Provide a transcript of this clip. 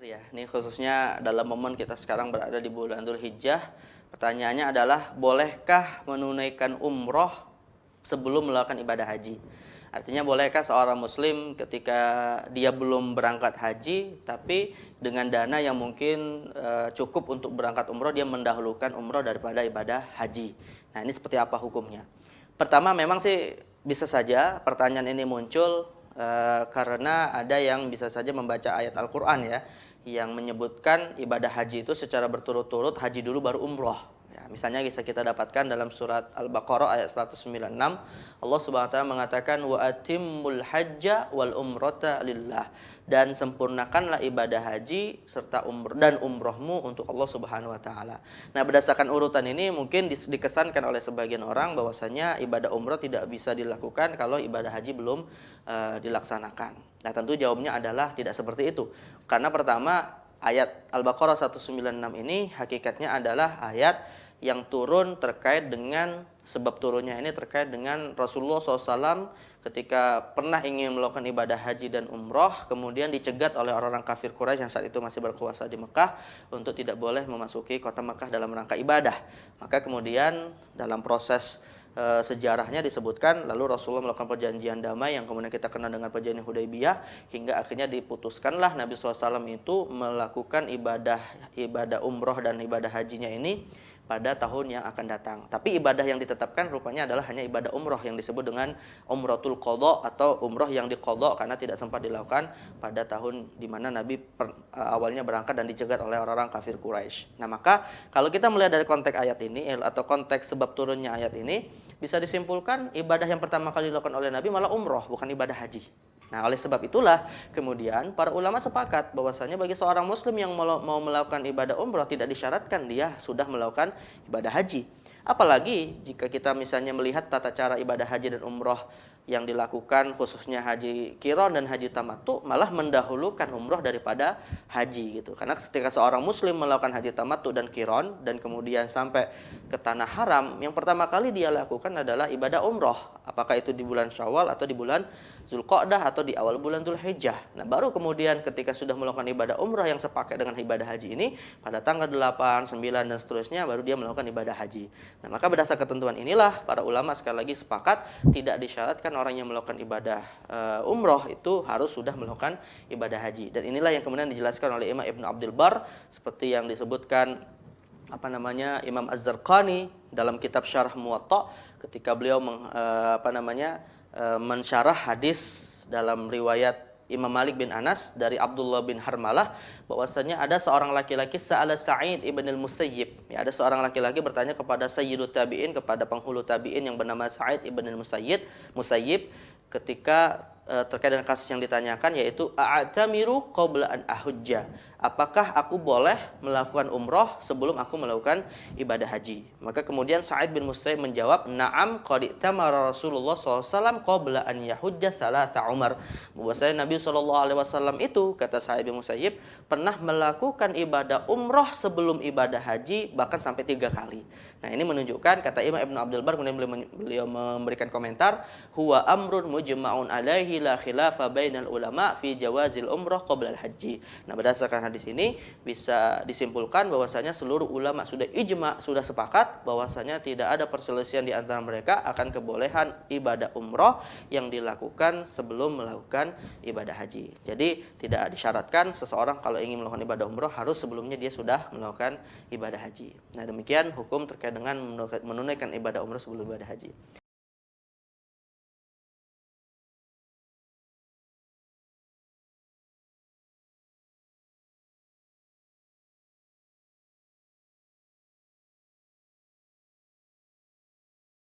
Ya, ini khususnya dalam momen kita sekarang berada di bulan Dzulhijjah. Pertanyaannya adalah, bolehkah menunaikan umroh sebelum melakukan ibadah haji? Artinya, bolehkah seorang muslim ketika dia belum berangkat haji, tapi dengan dana yang mungkin cukup untuk berangkat umroh, dia mendahulukan umroh daripada ibadah haji. Nah, ini seperti apa hukumnya? Pertama, memang sih bisa saja pertanyaan ini muncul karena ada yang bisa saja membaca ayat Al-Quran ya, yang menyebutkan ibadah haji itu secara berturut-turut, haji dulu baru umroh. Ya, misalnya bisa kita dapatkan dalam surat Al-Baqarah ayat 196, Allah Subhanahu wa taala mengatakan wa atimmul hajja wal umrata lillah, dan sempurnakanlah ibadah haji serta umrohmu untuk Allah Subhanahu wa taala. Nah, berdasarkan urutan ini mungkin dikesankan oleh sebagian orang bahwasanya ibadah umroh tidak bisa dilakukan kalau ibadah haji belum dilaksanakan. Nah, tentu jawabnya adalah tidak seperti itu. Karena pertama, ayat Al-Baqarah 196 ini hakikatnya adalah ayat yang turun terkait dengan, sebab turunnya ini terkait dengan Rasulullah SAW ketika pernah ingin melakukan ibadah haji dan umroh, kemudian dicegat oleh orang-orang kafir Quraisy yang saat itu masih berkuasa di Mekah untuk tidak boleh memasuki kota Mekah dalam rangka ibadah. Maka kemudian dalam proses sejarahnya disebutkan, lalu Rasulullah melakukan perjanjian damai yang kemudian kita kenal dengan perjanjian Hudaybiyah, hingga akhirnya diputuskanlah Nabi SAW itu melakukan ibadah umroh dan ibadah hajinya ini pada tahun yang akan datang. Tapi ibadah yang ditetapkan rupanya adalah hanya ibadah umroh yang disebut dengan umrotul qadha atau umroh yang diqadha karena tidak sempat dilakukan pada tahun di mana Nabi awalnya berangkat dan dicegat oleh orang-orang kafir Quraisy. Nah, maka kalau kita melihat dari konteks ayat ini atau konteks sebab turunnya ayat ini, bisa disimpulkan ibadah yang pertama kali dilakukan oleh Nabi malah umroh, bukan ibadah haji. Nah, oleh sebab itulah kemudian para ulama sepakat bahwasanya bagi seorang muslim yang mau melakukan ibadah umroh tidak disyaratkan dia sudah melakukan ibadah haji. Apalagi jika kita misalnya melihat tata cara ibadah haji dan umroh yang dilakukan khususnya haji qiran dan haji tamattu malah mendahulukan umroh daripada haji gitu. Karena ketika seorang muslim melakukan haji tamattu dan qiran dan kemudian sampai ke tanah haram, yang pertama kali dia lakukan adalah ibadah umroh. Apakah itu di bulan Syawal atau di bulan Zulqa'dah atau di awal bulan Dzulhijjah. Nah, baru kemudian ketika sudah melakukan ibadah umroh yang sepaket dengan ibadah haji ini, pada tanggal 8, 9 dan seterusnya baru dia melakukan ibadah haji. Nah, maka berdasarkan ketentuan inilah para ulama sekali lagi sepakat tidak disyaratkan orang yang melakukan ibadah umroh itu harus sudah melakukan ibadah haji. Dan inilah yang kemudian dijelaskan oleh Imam Ibnu Abdul Bar seperti yang disebutkan Imam Az-Zarqani dalam kitab Syarah Muwatta ketika beliau mensyarah hadis dalam riwayat Imam Malik bin Anas dari Abdullah bin Harmalah bahwasanya ada seorang laki-laki Sa'ala Sa'id ibn al-Musayyib. Ya, ada seorang laki-laki bertanya kepada Sayyidut Tabi'in, kepada penghulu Tabi'in yang bernama Sa'id ibn al-Musayyib ketika terkait dengan kasus yang ditanyakan, yaitu a'tamiru qabla an ahujja. Apakah aku boleh melakukan umroh sebelum aku melakukan ibadah haji? Maka kemudian Sa'id bin Musayyib menjawab, na'am qad i'tamara Rasulullah SAW qabla an yahujja thalatha umar. Bahwasanya Nabi SAW itu, kata Sa'id bin Musayyib, pernah melakukan ibadah umroh sebelum ibadah haji bahkan sampai 3 kali. Nah, ini menunjukkan, kata Imam Ibnu Abdul Bar, kemudian beliau memberikan komentar, huwa amrun mujma'un alaihi la khilafa bainal ulama fi jawazil umroh qabla al-haji. Nah, berdasarkan hadis ini bisa disimpulkan bahwasanya seluruh ulama sudah ijma, sudah sepakat bahwasanya tidak ada perselisihan di antara mereka akan kebolehan ibadah umroh yang dilakukan sebelum melakukan ibadah haji. Jadi tidak disyaratkan seseorang kalau ingin melakukan ibadah umroh harus sebelumnya dia sudah melakukan ibadah haji. Nah, demikian hukum terkait dengan menunaikan ibadah umroh sebelum ibadah haji.